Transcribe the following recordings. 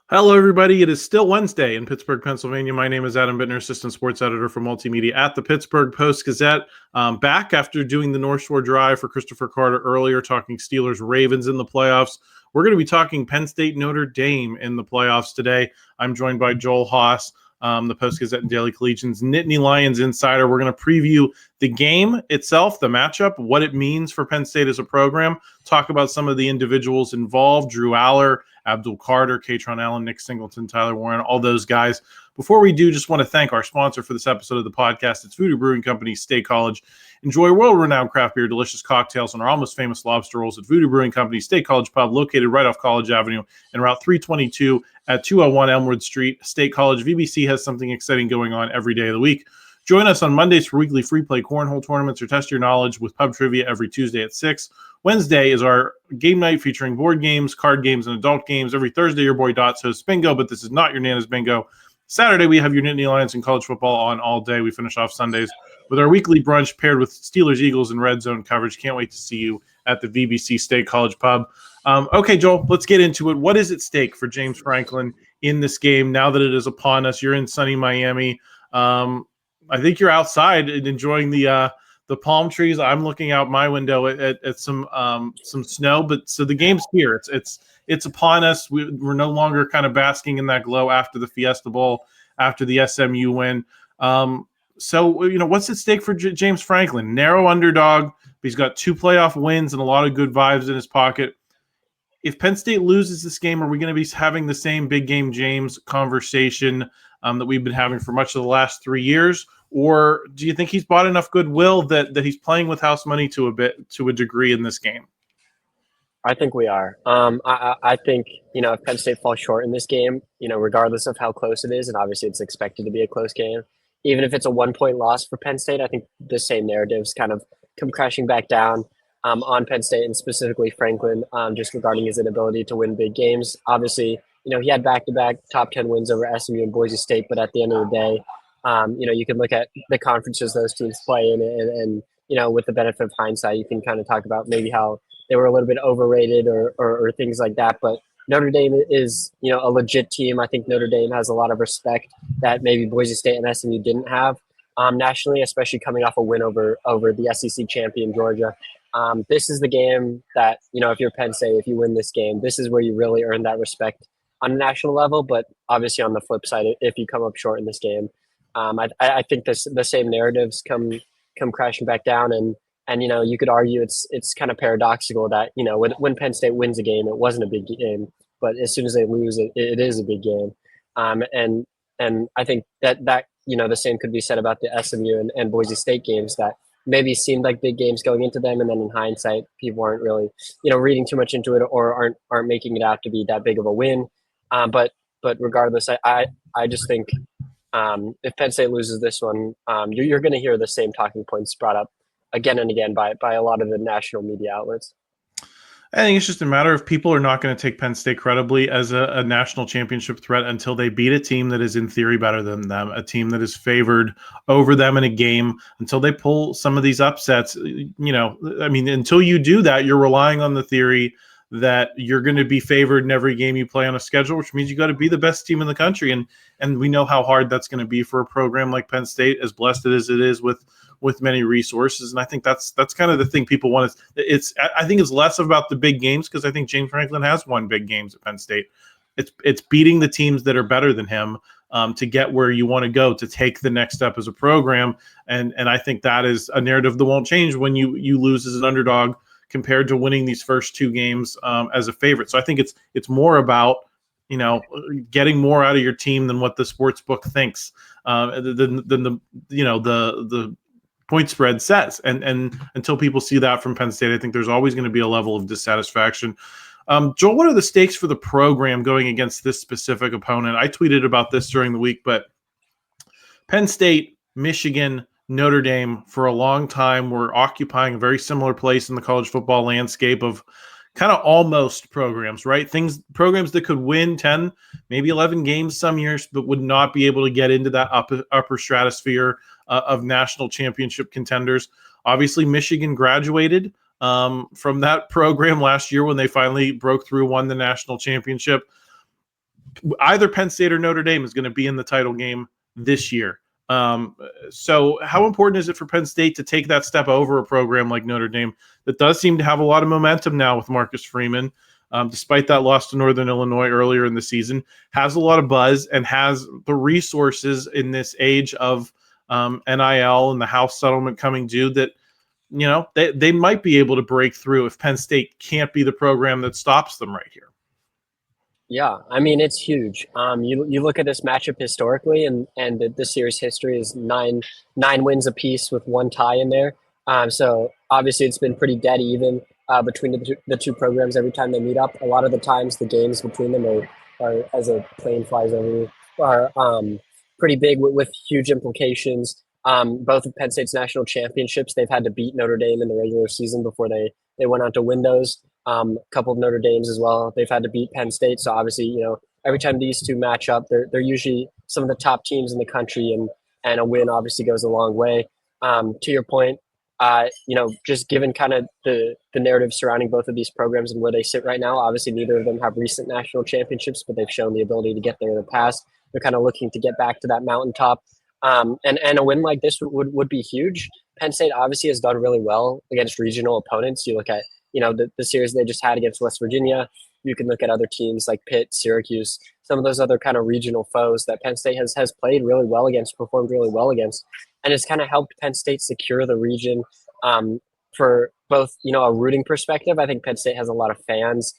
Hello, everybody. It is still Wednesday in Pittsburgh, Pennsylvania. My name is Adam Bittner, Assistant Sports Editor for Multimedia at the Pittsburgh Post-Gazette. Back after doing the North Shore Drive for Christopher Carter earlier, talking Steelers-Ravens in the playoffs. We're going to be talking Penn State Notre Dame in the playoffs today. I'm joined by Joel Haas, the Post-Gazette and Daily Collegian's Nittany Lions insider. We're going to preview the game itself, the matchup, what it means for Penn State as a program, talk about some of the individuals involved, Drew Allar, Abdul, Kaytron Allen, Nick Singleton, Tyler Warren, all those guys. Before we do, just want to thank our sponsor for this episode of the podcast. It's Voodoo Brewing Company, State College. Enjoy world-renowned craft beer, delicious cocktails, and our almost famous lobster rolls at Voodoo Brewing Company, State College Pub, located right off College Avenue and Route 322 at 201 Elmwood Street. State College VBC has something exciting going on every day of the week. Join us on Mondays for weekly free play cornhole tournaments or test your knowledge with pub trivia every Tuesday at 6. Wednesday is our game night featuring board games, card games, and adult games. Every Thursday, your boy Dots hosts bingo, but this is not your Nana's bingo. Saturday, we have your Nittany Lions and college football on all day. We finish off Sundays with our weekly brunch paired with Steelers, Eagles, and Red Zone coverage. Can't wait to see you at the VBC State College Pub. Okay, Joel, let's get into it. What is at stake for James Franklin in this game now that it is upon us? You're in sunny Miami. I think you're outside and enjoying the palm trees. I'm looking out my window at some snow, but so the game's here. It's upon us. We're no longer kind of basking in that glow after the Fiesta Bowl, after the SMU win. So what's at stake for James Franklin? Narrow underdog, but he's got 2 playoff wins and a lot of good vibes in his pocket. If Penn State loses this game, are we going to be having the same big game James conversation that we've been having for much of the last 3 years? Or do you think he's bought enough goodwill that he's playing with house money to a degree in this game? I think we are. I think, if Penn State falls short in this game, regardless of how close it is, and obviously it's expected to be a close game, even if it's a 1-point loss for Penn State, I think the same narratives kind of come crashing back down on Penn State and specifically Franklin, just regarding his inability to win big games. Obviously, he had back-to-back top 10 wins over SMU and Boise State, but at the end of the day, you can look at the conferences those teams play in and with the benefit of hindsight, you can kind of talk about maybe how they were a little bit overrated or things like that. But Notre Dame is, a legit team. I think Notre Dame has a lot of respect that maybe Boise State and SMU didn't have nationally, especially coming off a win over the SEC champion Georgia. This is the game that, if you're Penn State, if you win this game, this is where you really earn that respect on a national level. But obviously on the flip side, if you come up short in this game, I think the same narratives come crashing back down, and you could argue it's kind of paradoxical that when Penn State wins a game, it wasn't a big game, but as soon as they lose, it is a big game, and I think that the same could be said about the SMU and Boise State games that maybe seemed like big games going into them, and then in hindsight, people aren't really reading too much into it or aren't making it out to be that big of a win, but regardless, I just think. If Penn State loses this one, you're going to hear the same talking points brought up again and again by a lot of the national media outlets. I think it's just a matter of people are not going to take Penn State credibly as a national championship threat until they beat a team that is in theory better than them, a team that is favored over them in a game, until they pull some of these upsets. Until you do that, you're relying on the theory that you're going to be favored in every game you play on a schedule, which means you got to be the best team in the country. And we know how hard that's going to be for a program like Penn State, as blessed as it is with many resources. And I think that's kind of the thing people want to, I think it's less about the big games, because I think James Franklin has won big games at Penn State. It's beating the teams that are better than him to get where you want to go, to take the next step as a program. And I think that is a narrative that won't change when you lose as an underdog compared to winning these first 2 games as a favorite. So I think it's more about, getting more out of your team than what the sports book thinks, than the point spread says. And until people see that from Penn State, I think there's always going to be a level of dissatisfaction. Joel, what are the stakes for the program going against this specific opponent? I tweeted about this during the week, but Penn State, Michigan, Notre Dame for a long time were occupying a very similar place in the college football landscape of kind of almost programs, right? Programs that could win 10, maybe 11 games some years, but would not be able to get into that upper stratosphere of national championship contenders. Obviously, Michigan graduated from that program last year when they finally broke through, won the national championship. either Penn State or Notre Dame is going to be in the title game this year. So how important is it for Penn State to take that step over a program like Notre Dame that does seem to have a lot of momentum now with Marcus Freeman, despite that loss to Northern Illinois earlier in the season, has a lot of buzz and has the resources in this age of NIL and the house settlement coming due that, you know, they might be able to break through if Penn State can't be the program that stops them right here. Yeah, I mean, it's huge. You look at this matchup historically, and the series history is nine wins apiece with one tie in there. So obviously it's been pretty dead even between the two programs every time they meet up. A lot of the times the games between them are as a plane flies over, are pretty big with huge implications. Both of Penn State's national championships, they've had to beat Notre Dame in the regular season before they went on to win those. A couple of Notre Dames as well. They've had to beat Penn State. So obviously, you know, every time these two match up, they're usually some of the top teams in the country, and a win obviously goes a long way. To your point, you know, just given kind of the narrative surrounding both of these programs and where they sit right now, obviously neither of them have recent national championships, but they've shown the ability to get there in the past. They're kind of looking to get back to that mountaintop. And a win like this would be huge. Penn State obviously has done really well against regional opponents. You look at, you know, the series they just had against West Virginia. You can look at other teams like Pitt, Syracuse, some of those other kind of regional foes that Penn State has played really well against, performed really well against. And it's kind of helped Penn State secure the region for both, you know, a rooting perspective. I think Penn State has a lot of fans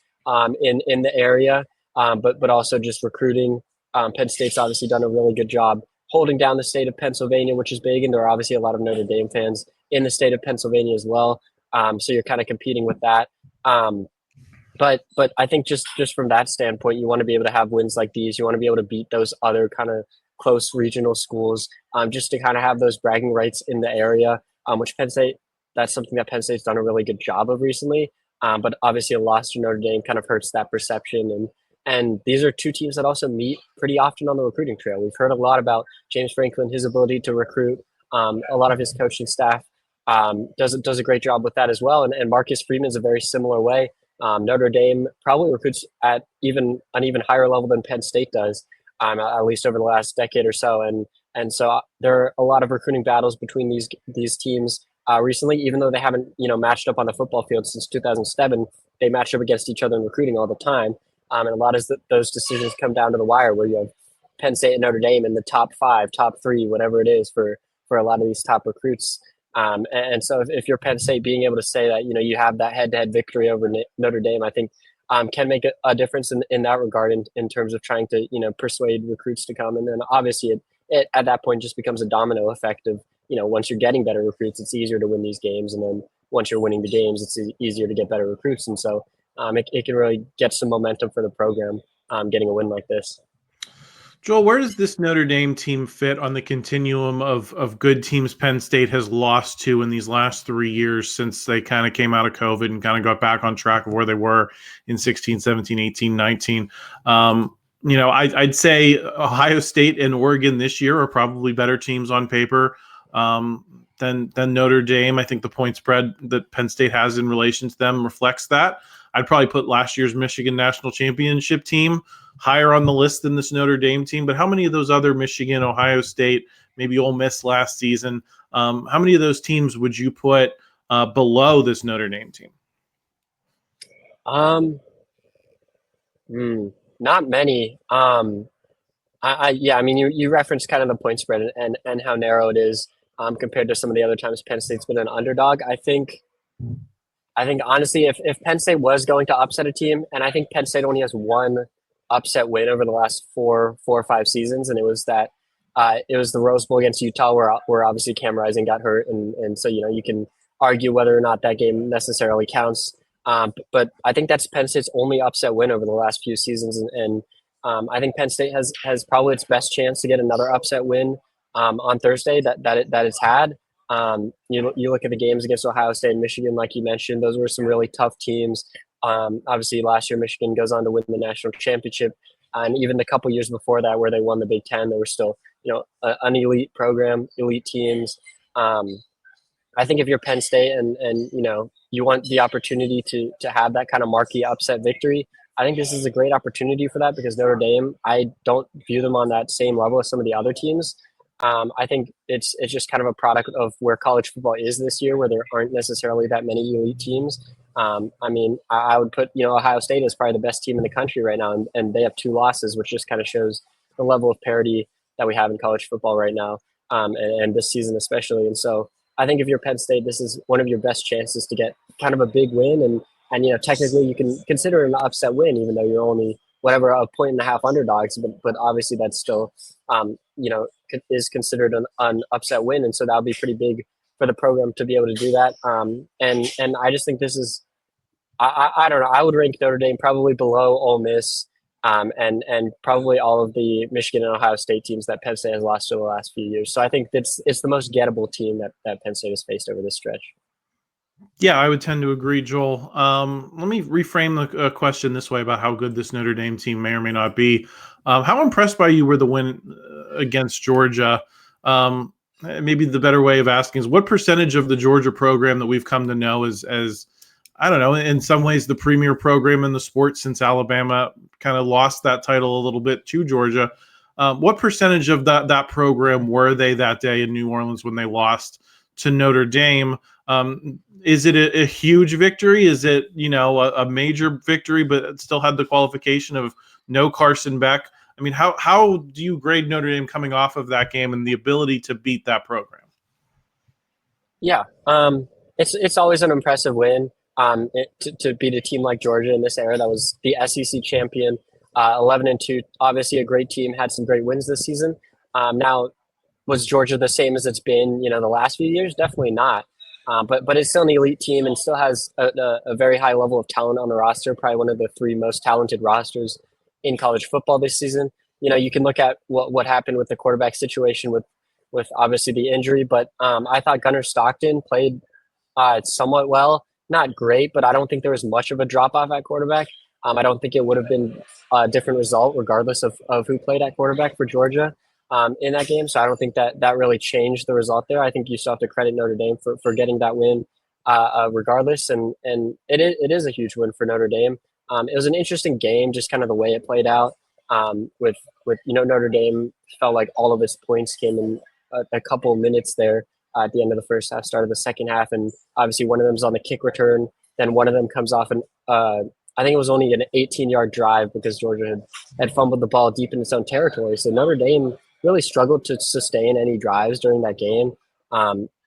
in the area, but also just recruiting. Penn State's obviously done a really good job holding down the state of Pennsylvania, which is big. And there are obviously a lot of Notre Dame fans in the state of Pennsylvania as well. So you're kind of competing with that. But I think just from that standpoint, you want to be able to have wins like these. You want to be able to beat those other kind of close regional schools, just to kind of have those bragging rights in the area, which Penn State, that's something that Penn State's done a really good job of recently. But obviously a loss to Notre Dame kind of hurts that perception. And these are two teams that also meet pretty often on the recruiting trail. We've heard a lot about James Franklin, his ability to recruit. A lot of his coaching staff does a great job with that as well. And Marcus Freeman's a very similar way. Notre Dame probably recruits at an even higher level than Penn State does, at least over the last decade or so. And so there are a lot of recruiting battles between these teams recently, even though they haven't, you know, matched up on the football field since 2007. They match up against each other in recruiting all the time. And a lot of those decisions come down to the wire, where you have Penn State and Notre Dame in the top 5, top 3, whatever it is for a lot of these top recruits. And so if you're Penn State, being able to say that, you know, you have that head-to-head victory over Notre Dame, I think can make a difference in that regard in terms of trying to, you know, persuade recruits to come. And then obviously it at that point just becomes a domino effect of, you know, once you're getting better recruits, it's easier to win these games. And then once you're winning the games, it's easier to get better recruits. And so it can really get some momentum for the program getting a win like this. Joel, where does this Notre Dame team fit on the continuum of good teams Penn State has lost to in these last 3 years since they kind of came out of COVID and kind of got back on track of where they were in 16, 17, 18, 19? You know, I'd say Ohio State and Oregon this year are probably better teams on paper than Notre Dame. I think the point spread that Penn State has in relation to them reflects that. I'd probably put last year's Michigan national championship team higher on the list than this Notre Dame team. But how many of those other Michigan, Ohio State, maybe Ole Miss last season, how many of those teams would you put below this Notre Dame team? Not many. I mean, you referenced kind of the point spread and how narrow it is compared to some of the other times Penn State's been an underdog. I think honestly, if Penn State was going to upset a team, and I think Penn State only has one upset win over the last four or five seasons, and it was the Rose Bowl against Utah, where obviously Cam Rising got hurt, and so, you know, you can argue whether or not that game necessarily counts. But I think that's Penn State's only upset win over the last few seasons, and I think Penn State has probably its best chance to get another upset win on Thursday that it's had. You look at the games against Ohio State and Michigan, like you mentioned, those were some really tough teams. Obviously, last year Michigan goes on to win the national championship, and even the couple years before that, where they won the Big Ten, they were still, you know, an elite program, elite teams. I think if you're Penn State and you know, you want the opportunity to have that kind of marquee upset victory, I think this is a great opportunity for that because Notre Dame, I don't view them on that same level as some of the other teams. I think it's just kind of a product of where college football is this year, where there aren't necessarily that many elite teams. I mean, I would put, Ohio State is probably the best team in the country right now, and they have 2 losses, which just kind of shows the level of parity that we have in college football right now, and this season especially. And so I think if you're Penn State, this is one of your best chances to get kind of a big win, and technically you can consider it an upset win, even though you're only whatever a 1.5 underdogs, but obviously that's still is considered an upset win, and so that'll be pretty big for the program to be able to do that. And I just think this is, I don't know, I would rank Notre Dame probably below Ole Miss, and probably all of the Michigan and Ohio State teams that Penn State has lost over the last few years. So I think it's the most gettable team that Penn State has faced over this stretch. Yeah, I would tend to agree, Joel. Let me reframe the question this way about how good this Notre Dame team may or may not be. How impressed by you were the win against Georgia? Maybe the better way of asking is, what percentage of the Georgia program that we've come to know as I don't know, in some ways the premier program in the sport since Alabama kind of lost that title a little bit to Georgia. What percentage of that program were they that day in New Orleans when they lost to Notre Dame? Is it a huge victory? Is it, a major victory, but it still had the qualification of no Carson Beck? I mean, how do you grade Notre Dame coming off of that game and the ability to beat that program? Yeah, it's always an impressive win. To beat a team like Georgia in this era that was the SEC champion, 11-2, obviously a great team, had some great wins this season. Now, was Georgia the same as it's been, the last few years? Definitely not. But it's still an elite team and still has a very high level of talent on the roster, probably one of the 3 most talented rosters in college football this season. You can look at what happened with the quarterback situation with obviously the injury, but I thought Gunnar Stockton played somewhat well. Not great, but I don't think there was much of a drop-off at quarterback. I don't think it would have been a different result regardless of who played at quarterback for Georgia in that game. So I don't think that really changed the result there. I think you still have to credit Notre Dame for getting that win regardless. And it is a huge win for Notre Dame. It was an interesting game, just kind of the way it played out. With Notre Dame felt like all of its points came in a couple of minutes there at the end of the first half, start of the second half, and obviously one of them is on the kick return. Then one of them comes off, and I think it was only an 18-yard drive because Georgia had fumbled the ball deep in its own territory. So Notre Dame really struggled to sustain any drives during that game,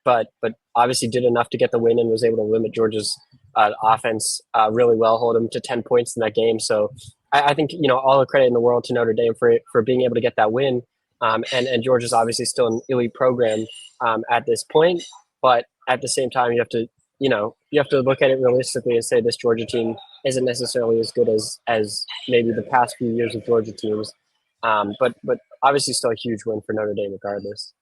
but obviously did enough to get the win and was able to limit Georgia's offense really well, hold them to 10 points in that game. So I think all the credit in the world to Notre Dame for being able to get that win. And Georgia's obviously still an elite program at this point, but at the same time, you have to look at it realistically and say this Georgia team isn't necessarily as good as maybe the past few years of Georgia teams, but obviously still a huge win for Notre Dame regardless.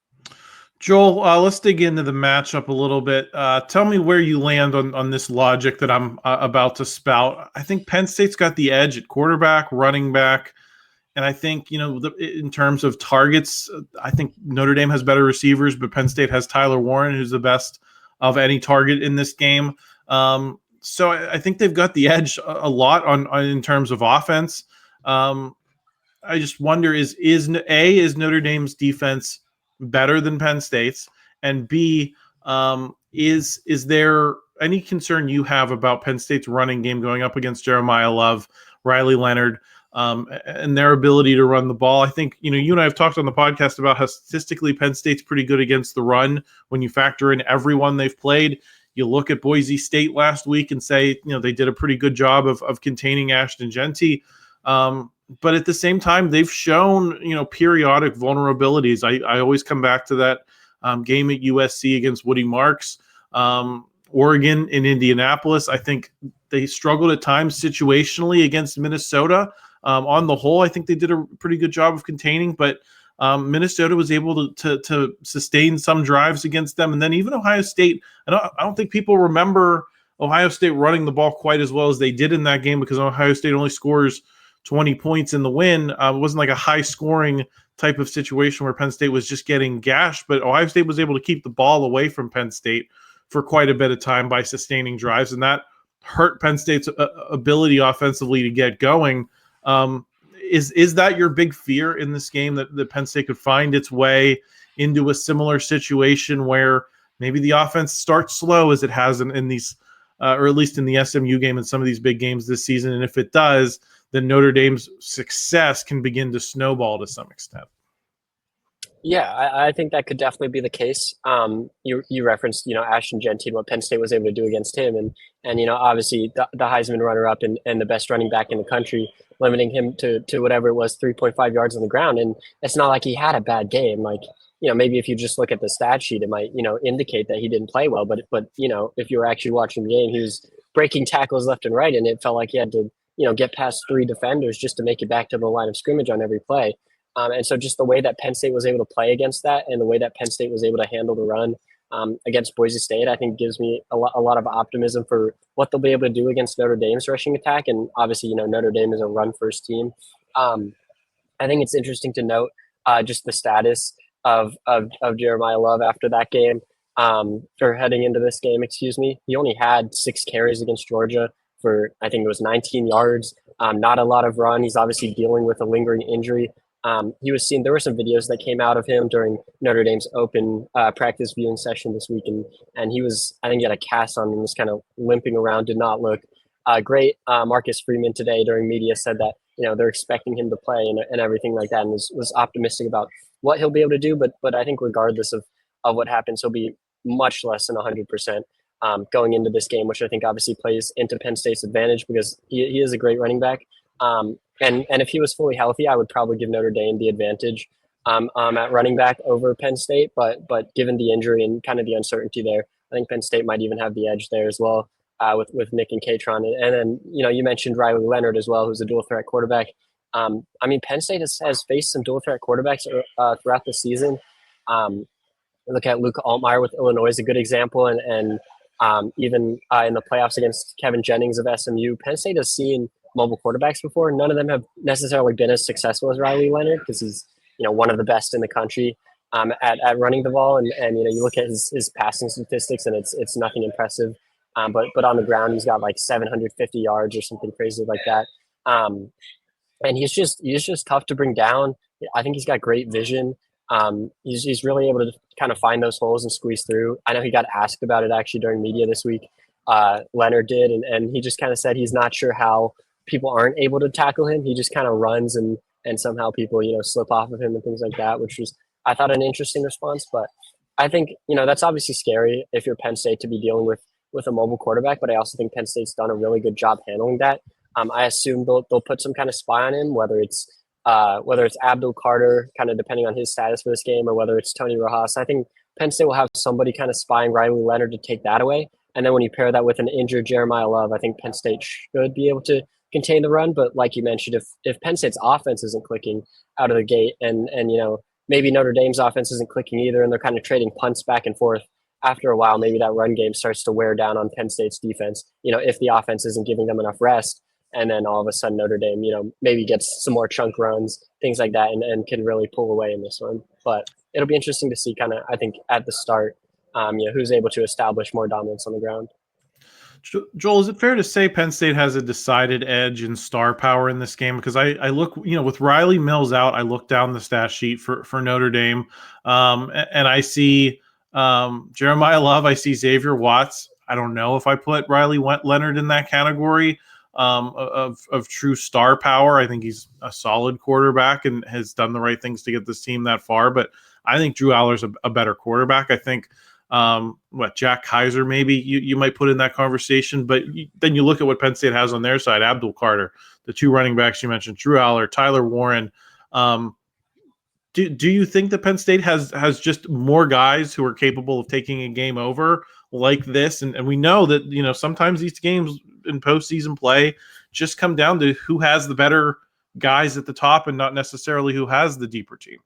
Joel, let's dig into the matchup a little bit. Tell me where you land on this logic that I'm about to spout. I think Penn State's got the edge at quarterback, running back. And I think, in terms of targets, I think Notre Dame has better receivers, but Penn State has Tyler Warren, who's the best of any target in this game. So I think they've got the edge a lot on in terms of offense. I just wonder, is Notre Dame's defense better than Penn State's? And B, is there any concern you have about Penn State's running game going up against Jeremiyah Love, Riley Leonard, and their ability to run the ball? I think, you and I have talked on the podcast about how statistically Penn State's pretty good against the run when you factor in everyone they've played. You look at Boise State last week and say, they did a pretty good job of containing Ashton Genty. But at the same time, they've shown, periodic vulnerabilities. I always come back to that game at USC against Woody Marks, Oregon in Indianapolis. I think they struggled at times situationally against Minnesota. On the whole, I think they did a pretty good job of containing, but Minnesota was able to sustain some drives against them. And then even Ohio State, I don't think people remember Ohio State running the ball quite as well as they did in that game, because Ohio State only scores 20 points in the win. It wasn't like a high-scoring type of situation where Penn State was just getting gashed, but Ohio State was able to keep the ball away from Penn State for quite a bit of time by sustaining drives, and that hurt Penn State's ability offensively to get going. Is that your big fear in this game, that Penn State could find its way into a similar situation where maybe the offense starts slow as it has in these, or at least in the SMU game and some of these big games this season? And if it does, then Notre Dame's success can begin to snowball to some extent. Yeah, I think that could definitely be the case. You referenced, Ashton Jeanty and what Penn State was able to do against him. And obviously the Heisman runner-up and the best running back in the country, limiting him to whatever it was, 3.5 yards on the ground. And it's not like he had a bad game. Like, maybe if you just look at the stat sheet, it might, indicate that he didn't play well. But if you were actually watching the game, he was breaking tackles left and right. And it felt like he had to, get past 3 defenders just to make it back to the line of scrimmage on every play. And so just the way that Penn State was able to play against that and the way that Penn State was able to handle the run against Boise State, I think gives me a lot of optimism for what they'll be able to do against Notre Dame's rushing attack. And obviously, Notre Dame is a run-first team. I think it's interesting to note just the status of Jeremiyah Love after that game, or heading into this game, excuse me. He only had 6 carries against Georgia for, I think it was 19 yards, not a lot of run. He's obviously dealing with a lingering injury. He was seen. There were some videos that came out of him during Notre Dame's open practice viewing session this week, and he was, I think, he had a cast on and was kind of limping around. Did not look great. Marcus Freeman today during media said that they're expecting him to play and everything like that, and was optimistic about what he'll be able to do. But I think regardless of what happens, he'll be much less than 100% going into this game, which I think obviously plays into Penn State's advantage because he is a great running back. And if he was fully healthy, I would probably give Notre Dame the advantage at running back over Penn State. But given the injury and kind of the uncertainty there, I think Penn State might even have the edge there as well with Nick and Kaytron. And then, you mentioned Riley Leonard as well, who's a dual threat quarterback. Penn State has faced some dual threat quarterbacks throughout the season. Look at Luke Altmaier with Illinois is a good example. And even in the playoffs against Kevin Jennings of SMU, Penn State has seen mobile quarterbacks before. None of them have necessarily been as successful as Riley Leonard because he's one of the best in the country at running the ball, and you look at his passing statistics and it's nothing impressive, but on the ground he's got like 750 yards or something crazy like that, and he's just tough to bring down. I think he's got great vision. He's really able to kind of find those holes and squeeze through. I know he got asked about it actually during media this week. Leonard did, and he just kind of said he's not sure how people aren't able to tackle him. He just kind of runs and somehow people, slip off of him and things like that, which was, I thought, an interesting response. But I think, that's obviously scary if you're Penn State to be dealing with a mobile quarterback, but I also think Penn State's done a really good job handling that. I assume they'll put some kind of spy on him, whether it's Abdul Carter, kind of depending on his status for this game, or whether it's Tony Rojas. I think Penn State will have somebody kind of spying Riley Leonard to take that away. And then when you pair that with an injured Jeremiyah Love, I think Penn State should be able to contain the run. But like you mentioned, if Penn State's offense isn't clicking out of the gate and maybe Notre Dame's offense isn't clicking either, and they're kind of trading punts back and forth, after a while, maybe that run game starts to wear down on Penn State's defense, if the offense isn't giving them enough rest. And then all of a sudden Notre Dame, maybe gets some more chunk runs, things like that, and can really pull away in this one. But it'll be interesting to see kind of, I think, at the start, who's able to establish more dominance on the ground. Joel, is it fair to say Penn State has a decided edge in star power in this game? Because I look, with Rylie Mills out, I look down the stat sheet for Notre Dame, and I see Jeremiyah Love, I see Xavier Watts. I don't know if I put Riley Leonard in that category of true star power. I think he's a solid quarterback and has done the right things to get this team that far. But I think Drew Allar's a better quarterback. I think Jack Kaiser maybe you might put in that conversation. But then you look at what Penn State has on their side: Abdul Carter, the 2 running backs you mentioned, Drew Allar, Tyler Warren. Do you think that Penn State has just more guys who are capable of taking a game over like this? And we know that, sometimes these games in postseason play just come down to who has the better guys at the top and not necessarily who has the deeper team.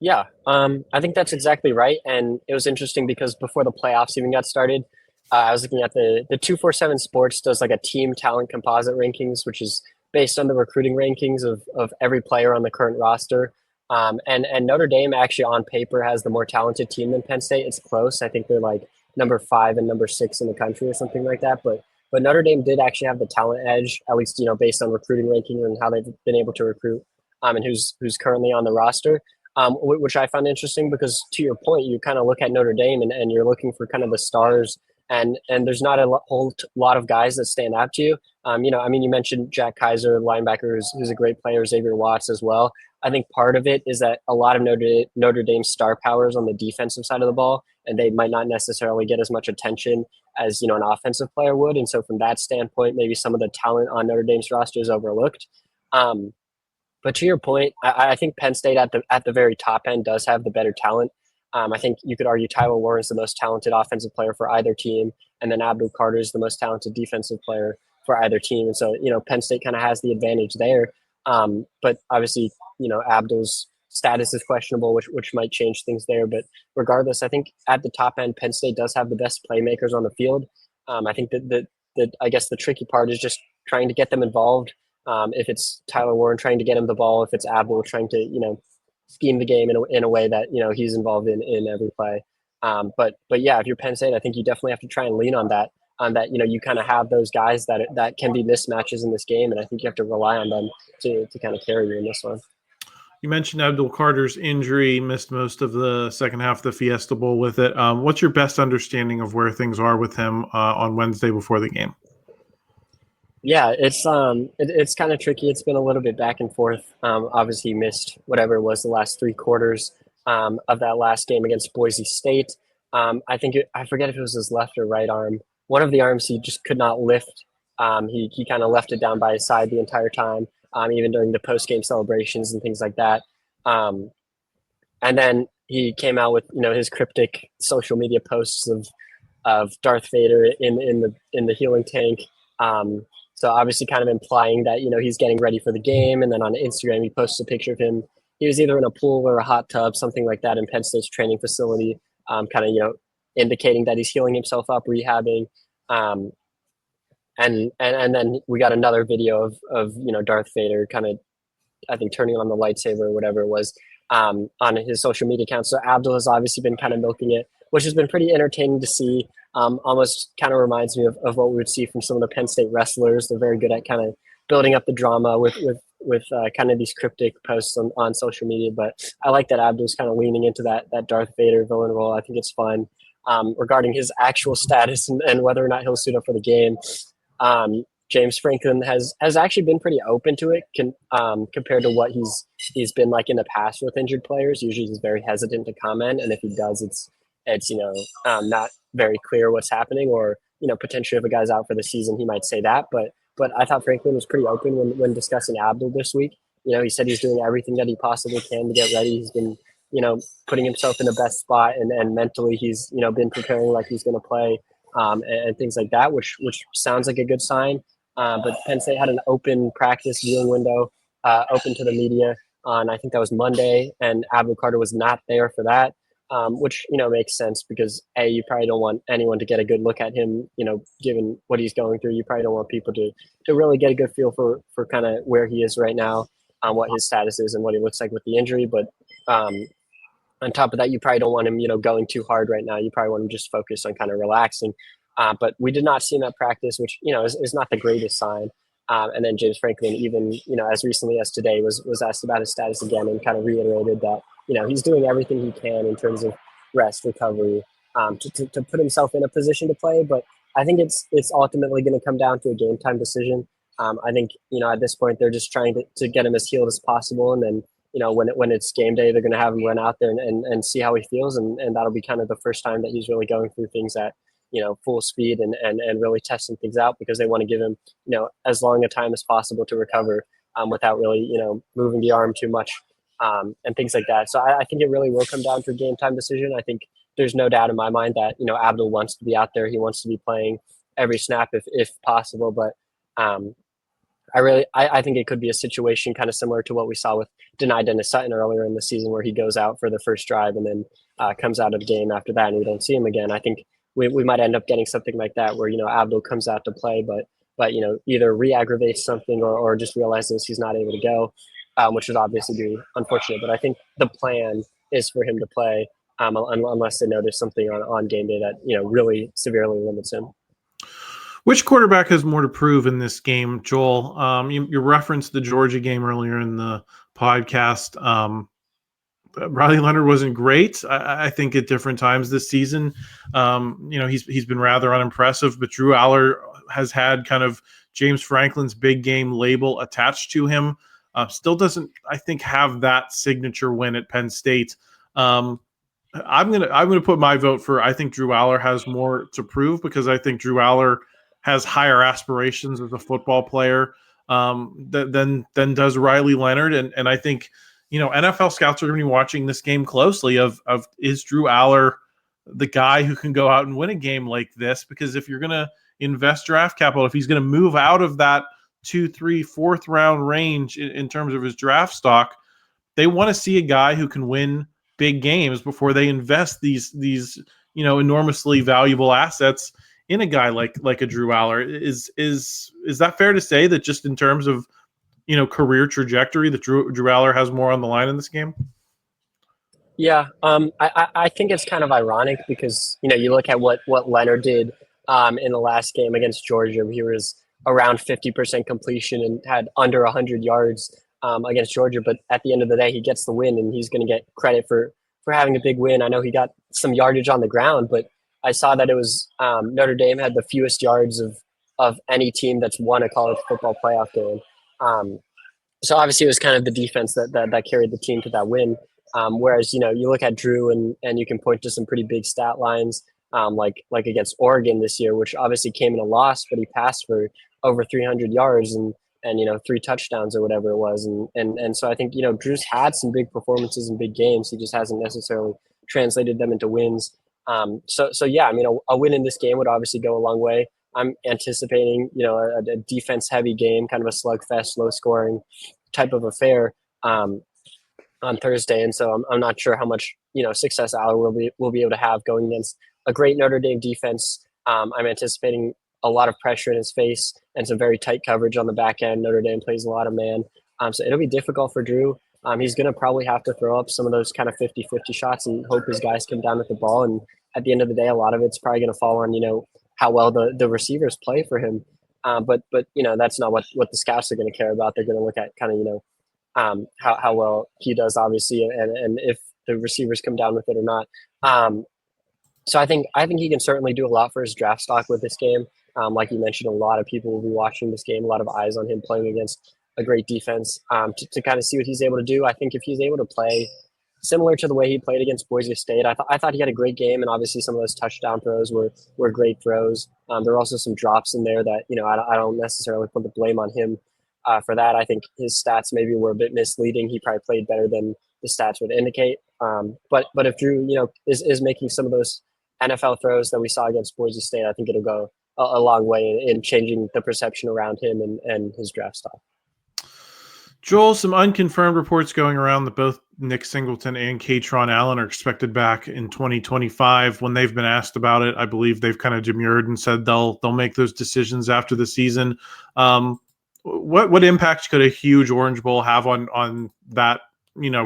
Yeah, I think that's exactly right. And it was interesting because before the playoffs even got started, I was looking at the 247 Sports does like a team talent composite rankings, which is based on the recruiting rankings of every player on the current roster. And Notre Dame actually on paper has the more talented team than Penn State. It's close. I think they're like number 5 and number 6 in the country or something like that. But but Notre Dame did actually have the talent edge, at least, based on recruiting rankings and how they've been able to recruit, and who's currently on the roster, which I found interesting because, to your point, you kind of look at Notre Dame and you're looking for kind of the stars, and there's not a whole lot of guys that stand out to you. You mentioned Jack Kaiser, linebacker, who's a great player, Xavier Watts as well. I think part of it is that a lot of Notre Dame's star power is on the defensive side of the ball, and they might not necessarily get as much attention as an offensive player would. And so from that standpoint, maybe some of the talent on Notre Dame's roster is overlooked. But to your point, I think Penn State at the very top end does have the better talent. I think you could argue Tyler Warren's the most talented offensive player for either team, and then Abdul Carter is the most talented defensive player for either team. And so, Penn State kind of has the advantage there. But obviously, Abdul's status is questionable, which might change things there. But regardless, I think at the top end, Penn State does have the best playmakers on the field. I think that I guess the tricky part is just trying to get them involved. If it's Tyler Warren trying to get him the ball, if it's Abdul trying to, scheme the game in a way that, he's involved in every play. But yeah, if you're Penn State, I think you definitely have to try and lean on that, you kind of have those guys that can be mismatches in this game. And I think you have to rely on them to kind of carry you in this one. You mentioned Abdul Carter's injury, missed most of the second half of the Fiesta Bowl with it. What's your best understanding of where things are with him on Wednesday before the game? Yeah, it's kind of tricky. It's been a little bit back and forth. Obviously, he missed whatever it was the last 3 quarters of that last game against Boise State. I forget if it was his left or right arm. One of the arms he just could not lift. He kind of left it down by his side the entire time, even during the post-game celebrations and things like that. And then he came out with his cryptic social media posts of Darth Vader in the healing tank. So obviously kind of implying that, he's getting ready for the game. And then on Instagram, he posts a picture of him. He was either in a pool or a hot tub, something like that, in Penn State's training facility, indicating that he's healing himself up, rehabbing. And then we got another video of Darth Vader kind of, I think, turning on the lightsaber or whatever it was on his social media account. So Abdul has obviously been kind of milking it, which has been pretty entertaining to see. Almost kind of reminds me of what we would see from some of the Penn State wrestlers. They're very good at kind of building up the drama with kind of these cryptic posts on social media. But I like that Abdul's kind of leaning into that Darth Vader villain role. I think it's fun. Regarding his actual status and whether or not he'll suit up for the game, James Franklin has actually been pretty open to it compared to what he's been like in the past with injured players. Usually he's very hesitant to comment, and if he does, it's not very clear what's happening, or potentially if a guy's out for the season, he might say that. But I thought Franklin was pretty open when discussing Abdul this week. He said he's doing everything that he possibly can to get ready. He's been putting himself in the best spot, and mentally he's been preparing like he's going to play, and things like that, which sounds like a good sign. But Penn State had an open practice viewing window, open to the media on, I think that was Monday, and Abdul Carter was not there for that. Which makes sense because you probably don't want anyone to get a good look at him, given what he's going through. You probably don't want people to really get a good feel for kind of where he is right now, what his status is and what he looks like with the injury. But on top of that, you probably don't want him going too hard right now. You probably want him just focused on kind of relaxing. But we did not see him at practice, which is not the greatest sign. And then James Franklin, even as recently as today, was asked about his status again and kind of reiterated that he's doing everything he can in terms of rest, recovery, to put himself in a position to play. But I think it's ultimately going to come down to a game time decision. I think at this point they're just trying to get him as healed as possible, and then when it's game day, they're going to have him run out there and see how he feels, and that'll be kind of the first time that he's really going through things at full speed and really testing things out, because they want to give him as long a time as possible to recover without really moving the arm too much. And things like that. So I think it really will come down to a game time decision. I think there's no doubt in my mind that, Abdul wants to be out there. He wants to be playing every snap if possible. But I think it could be a situation kind of similar to what we saw with Denai Dennis Sutton earlier in the season, where he goes out for the first drive and then comes out of the game after that and we don't see him again. I think we might end up getting something like that where, Abdul comes out to play, but either re-aggravates something or just realizes he's not able to go. Which would obviously be unfortunate. But I think the plan is for him to play unless they notice something on game day that, really severely limits him. Which quarterback has more to prove in this game, Joel? You referenced the Georgia game earlier in the podcast. Riley Leonard wasn't great. I think at different times this season, he's been rather unimpressive. But Drew Allar has had kind of James Franklin's big game label attached to him. Still doesn't, I think, have that signature win at Penn State. I'm gonna put my vote for. I think Drew Allar has more to prove because I think Drew Allar has higher aspirations as a football player than does Riley Leonard, and I think NFL scouts are going to be watching this game closely. Of is Drew Allar the guy who can go out and win a game like this? Because if you're going to invest draft capital, if he's going to move out of that 2, 3, 4th round range in terms of his draft stock, they want to see a guy who can win big games before they invest these enormously valuable assets in a guy like a Drew Allar. Is that fair to say that just in terms of career trajectory that Drew Allar has more on the line in this game? Yeah, I think it's kind of ironic because you look at what Leonard did in the last game against Georgia. He was around 50% completion and had under 100 yards against Georgia, but at the end of the day, he gets the win, and he's going to get credit for having a big win. I know he got some yardage on the ground, but I saw that it was Notre Dame had the fewest yards of any team that's won a college football playoff game. So obviously it was kind of the defense that carried the team to that win. Whereas, you look at Drew and you can point to some pretty big stat lines, like against Oregon this year, which obviously came in a loss, but he passed for over 300 yards and 3 touchdowns or whatever it was. And so I think, Drew's had some big performances in big games. He just hasn't necessarily translated them into wins. So yeah, I mean, a win in this game would obviously go a long way. I'm anticipating, a defense-heavy game, kind of a slugfest, low-scoring type of affair on Thursday, and so I'm not sure how much success Allar will be able to have going against a great Notre Dame defense. I'm anticipating a lot of pressure in his face and some very tight coverage on the back end. Notre Dame plays a lot of man, so it'll be difficult for Drew. He's going to probably have to throw up some of those kind of 50-50 shots and hope his guys come down with the ball. And at the end of the day, a lot of it's probably going to fall on how well the receivers play for him. But that's not what the scouts are going to care about. They're going to look at kind of how well he does, obviously, and if the receivers come down with it or not. So I think he can certainly do a lot for his draft stock with this game. Like you mentioned, a lot of people will be watching this game. A lot of eyes on him playing against a great defense to kind of see what he's able to do. I think if he's able to play similar to the way he played against Boise State, I thought he had a great game, and obviously some of those touchdown throws were great throws. There were also some drops in there that I don't necessarily put the blame on him for that. I think his stats maybe were a bit misleading. He probably played better than the stats would indicate. But if Drew is making some of those NFL throws that we saw against Boise State, I think it'll go a long way in changing the perception around him and his draft stock. Joel, some unconfirmed reports going around that both Nick Singleton and Kaytron Allen are expected back in 2025. When they've been asked about it, I believe they've kind of demurred and said they'll make those decisions after the season. What impact could a huge Orange Bowl have on that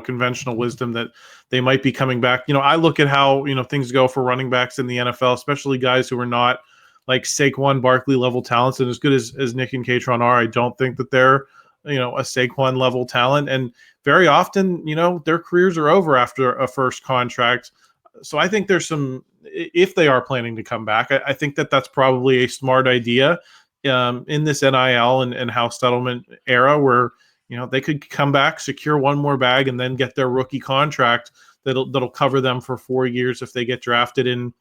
conventional wisdom that they might be coming back? I look at how things go for running backs in the NFL, especially guys who are not like Saquon Barkley level talents, and as good as Nick and Kaytron are, I don't think that they're a Saquon level talent. And very often, their careers are over after a first contract. So I think there's some, if they are planning to come back, I think that's probably a smart idea in this NIL and house settlement era where, they could come back, secure one more bag, and then get their rookie contract that'll cover them for 4 years if they get drafted in,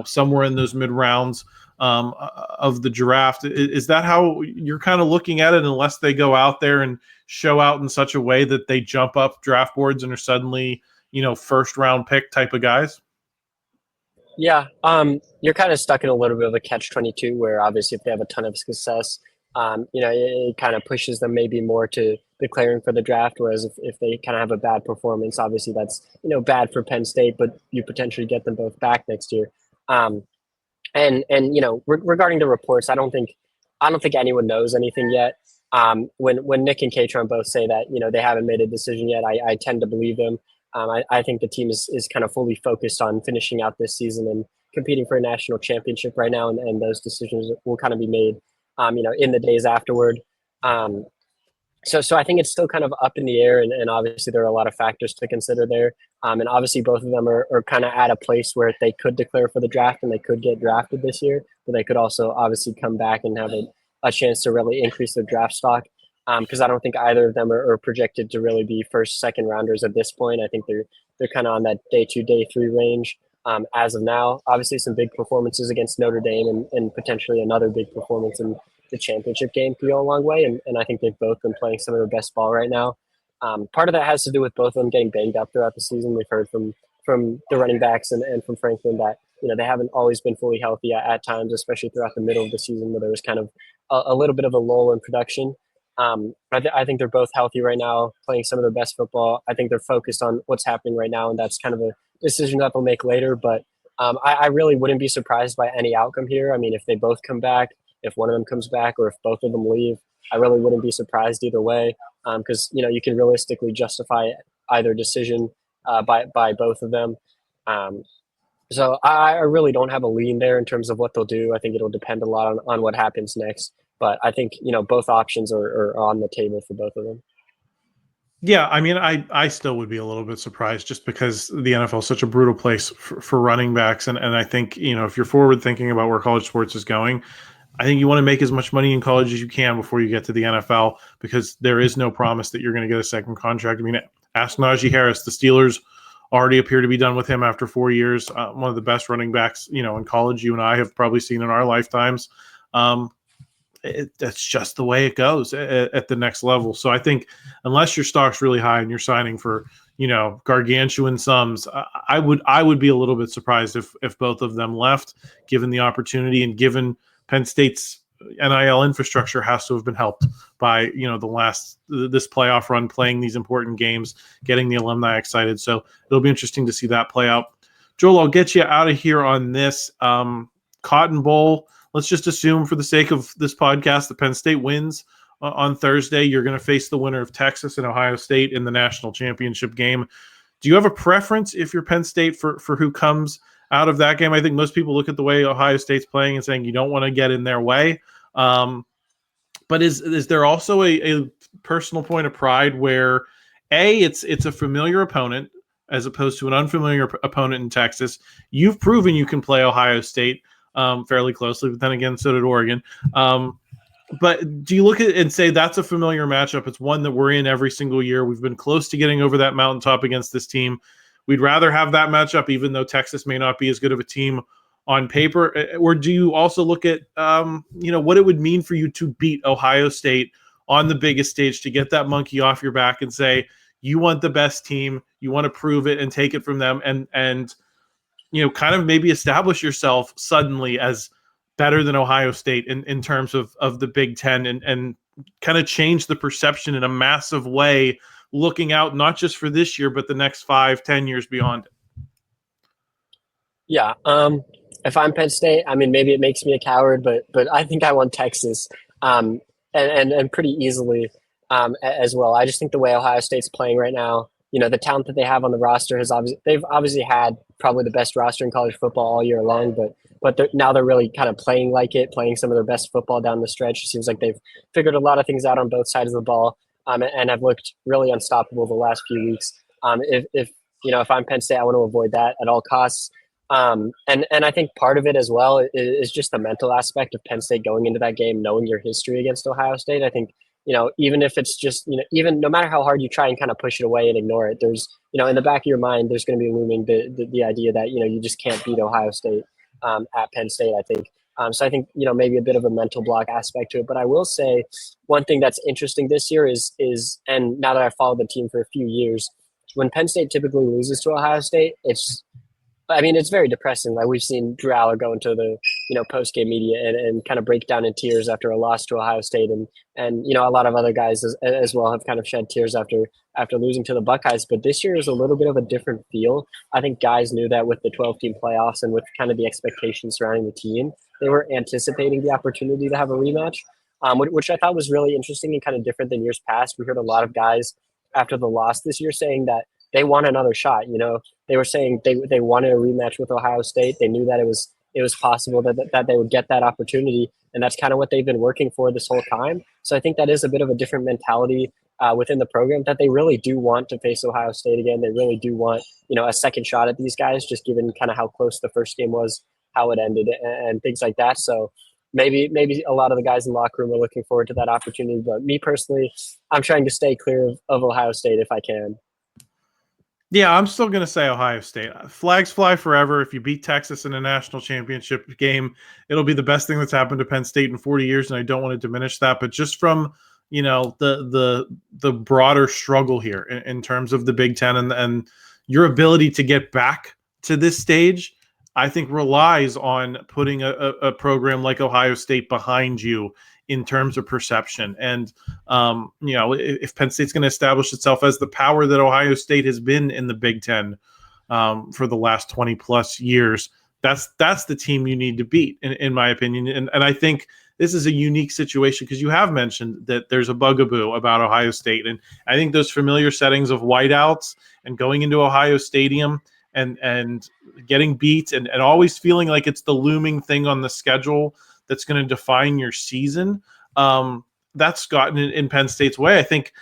somewhere in those mid rounds of the draft. Is that how you're kind of looking at it, unless they go out there and show out in such a way that they jump up draft boards and are suddenly, first round pick type of guys? Yeah. You're kind of stuck in a little bit of a catch-22 where obviously if they have a ton of success, it kind of pushes them maybe more to declaring for the draft. Whereas if they kind of have a bad performance, obviously that's, bad for Penn State, but you potentially get them both back next year. And regarding the reports, I don't think anyone knows anything yet. When Nick and Kaytron both say that, they haven't made a decision yet, I tend to believe them. I think the team is kind of fully focused on finishing out this season competing for a national championship right now, and those decisions will kind of be made, in the days afterward. So I think it's still kind of up in the air, and obviously there are a lot of factors to consider there. And obviously both of them are kind of at a place where they could declare for the draft and they could get drafted this year, but they could also obviously come back and have a chance to really increase their draft stock. Because I don't think either of them are projected to really be first, second rounders at this point. I think they're kind of on that day 2, day 3 range as of now. Obviously some big performances against Notre Dame and potentially another big performance in the championship game could go a long way, and I think they've both been playing some of their best ball right now. Part of that has to do with both of them getting banged up throughout the season. We've heard from the running backs and from Franklin that they haven't always been fully healthy at times, especially throughout the middle of the season where there was kind of a little bit of a lull in production. I think they're both healthy right now, playing some of their best football. I think they're focused on what's happening right now, and that's kind of a decision that they'll make later. But I really wouldn't be surprised by any outcome here. I mean, if they both come back, if one of them comes back, or if both of them leave, I really wouldn't be surprised either way, because you can realistically justify either decision by both of them. So I really don't have a lean there in terms of what they'll do. I think it'll depend a lot on what happens next. But I think both options are on the table for both of them. Yeah, I mean, I still would be a little bit surprised just because the NFL is such a brutal place for running backs, and I think if you're forward thinking about where college sports is going, I think you want to make as much money in college as you can before you get to the NFL, because there is no promise that you're going to get a second contract. I mean, ask Najee Harris. The Steelers already appear to be done with him after 4 years. One of the best running backs, in college you and I have probably seen in our lifetimes. That's just the way it goes at the next level. So I think unless your stock's really high and you're signing for, gargantuan sums, I would be a little bit surprised if both of them left, given the opportunity and given Penn State's NIL infrastructure has to have been helped by, this playoff run, playing these important games, getting the alumni excited. So it'll be interesting to see that play out. Joel, I'll get you out of here on this Cotton Bowl. Let's just assume for the sake of this podcast that Penn State wins on Thursday. You're going to face the winner of Texas and Ohio State in the national championship game. Do you have a preference if you're Penn State for who comes out of that game? I think most people look at the way Ohio State's playing and saying you don't want to get in their way. But is there also a personal point of pride where it's a familiar opponent as opposed to an unfamiliar opponent in Texas? You've proven you can play Ohio State fairly closely, but then again, so did Oregon. But do you look at it and say that's a familiar matchup? It's one that we're in every single year. We've been close to getting over that mountaintop against this team. We'd rather have that matchup, even though Texas may not be as good of a team on paper. Or do you also look at, what it would mean for you to beat Ohio State on the biggest stage, to get that monkey off your back and say, you want the best team, you want to prove it and take it from them, and kind of maybe establish yourself suddenly as better than Ohio State in terms of the Big Ten, and kind of change the perception in a massive way, looking out not just for this year, but the next 5-10 years beyond it? Yeah. If I'm Penn State, I mean, maybe it makes me a coward, but I think I want Texas, and pretty easily as well. I just think the way Ohio State's playing right now, the talent that they have on the roster they've obviously had probably the best roster in college football all year long, but now they're really kind of playing like it, playing some of their best football down the stretch. It seems like they've figured a lot of things out on both sides of the ball, and have looked really unstoppable the last few weeks. If I'm Penn State, I want to avoid that at all costs. And I think part of it as well is just the mental aspect of Penn State going into that game, knowing your history against Ohio State. I think, even if it's just, even no matter how hard you try and kind of push it away and ignore it, there's, in the back of your mind, there's going to be looming the idea that, you just can't beat Ohio State at Penn State, I think. So I think, maybe a bit of a mental block aspect to it. But I will say one thing that's interesting this year is, and now that I've followed the team for a few years, when Penn State typically loses to Ohio State, it's very depressing. Like, we've seen Drew Allar go into the, post-game media and kind of break down in tears after a loss to Ohio State. And a lot of other guys as well have kind of shed tears after losing to the Buckeyes. But this year is a little bit of a different feel. I think guys knew that with the 12-team playoffs and with kind of the expectations surrounding the team, they were anticipating the opportunity to have a rematch, which I thought was really interesting and kind of different than years past. We heard a lot of guys after the loss this year saying that they want another shot. they were saying they wanted a rematch with Ohio State. They knew that it was possible that they would get that opportunity, and that's kind of what they've been working for this whole time. So I think that is a bit of a different mentality within the program, that they really do want to face Ohio State again. They really do want, a second shot at these guys, just given kind of how close the first game was, how it ended, and things like that. So maybe a lot of the guys in the locker room are looking forward to that opportunity. But me personally, I'm trying to stay clear of Ohio State if I can. Yeah, I'm still going to say Ohio State. Flags fly forever. If you beat Texas in a national championship game, it'll be the best thing that's happened to Penn State in 40 years, and I don't want to diminish that. But just from the broader struggle here in terms of the Big Ten and your ability to get back to this stage, I think relies on putting a program like Ohio State behind you in terms of perception. And, if Penn State's going to establish itself as the power that Ohio State has been in the Big Ten for the last 20 plus years, that's the team you need to beat, in my opinion. And I think this is a unique situation because you have mentioned that there's a bugaboo about Ohio State. And I think those familiar settings of whiteouts and going into Ohio Stadium and getting beat and always feeling like it's the looming thing on the schedule that's going to define your season, that's gotten in Penn State's way. I think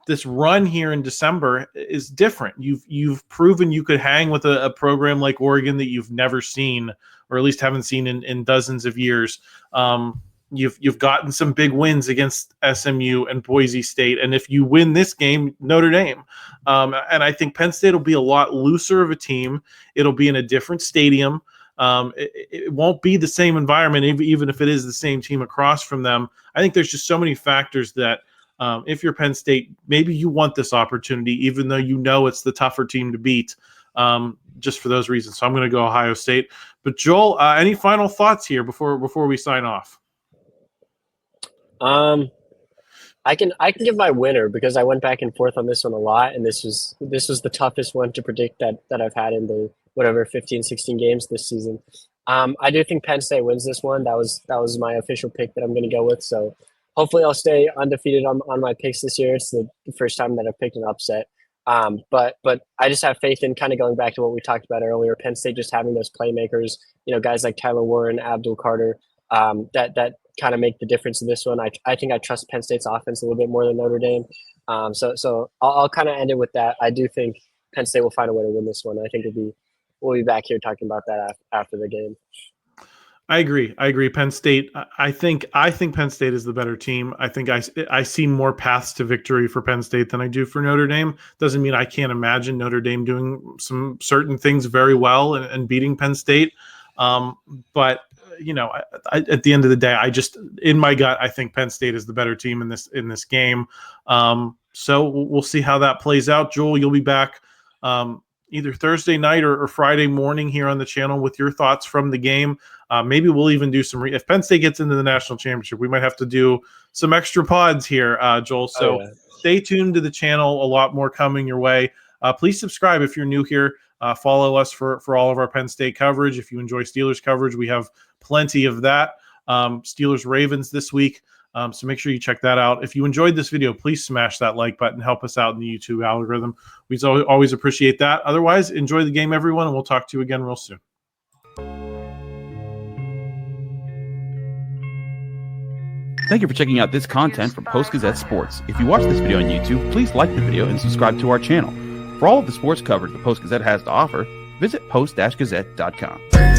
this run here in December is different. You've proven you could hang with a program like Oregon that you've never seen, or at least haven't seen in dozens of years. You've gotten some big wins against SMU and Boise State, and if you win this game, Notre Dame. And I think Penn State will be a lot looser of a team. It'll be in a different stadium. It won't be the same environment, even if it is the same team across from them. I think there's just so many factors that if you're Penn State, maybe you want this opportunity, even though you know it's the tougher team to beat, just for those reasons. So I'm going to go Ohio State. But Joel, any final thoughts here before we sign off? I can give my winner because I went back and forth on this one a lot, and this was the toughest one to predict that I've had in the 15, 16 games this season. I do think Penn State wins this one. That was my official pick that I'm going to go with. So hopefully I'll stay undefeated on my picks this year. It's the first time that I've picked an upset. But I just have faith in, kind of going back to what we talked about earlier, Penn State just having those playmakers, guys like Tyler Warren, Abdul Carter, that kind of make the difference in this one. I think I trust Penn State's offense a little bit more than Notre Dame. So I'll kind of end it with that. I do think Penn State will find a way to win this one. I think we'll be back here talking about that after the game. I agree. Penn State. I think Penn State is the better team. I think I see more paths to victory for Penn State than I do for Notre Dame. Doesn't mean I can't imagine Notre Dame doing some certain things very well and beating Penn State. But at the end of the day, in my gut, I think Penn State is the better team in this game. So we'll see how that plays out. Joel, you'll be back either Thursday night or Friday morning here on the channel with your thoughts from the game. Maybe we'll even do some if Penn State gets into the national championship, we might have to do some extra pods here, Joel. So Stay tuned to the channel. A lot more coming your way. Please subscribe if you're new here. Follow us for all of our Penn State coverage. If you enjoy Steelers coverage, we have plenty of that. Steelers Ravens this week. So make sure you check that out. If you enjoyed this video, please smash that like button. Help us out in the YouTube algorithm. We always appreciate that. Otherwise, enjoy the game, everyone, and we'll talk to you again real soon. Thank you for checking out this content from Post-Gazette Sports. If you watch this video on YouTube, please like the video and subscribe to our channel. For all of the sports coverage the Post-Gazette has to offer, visit post-gazette.com.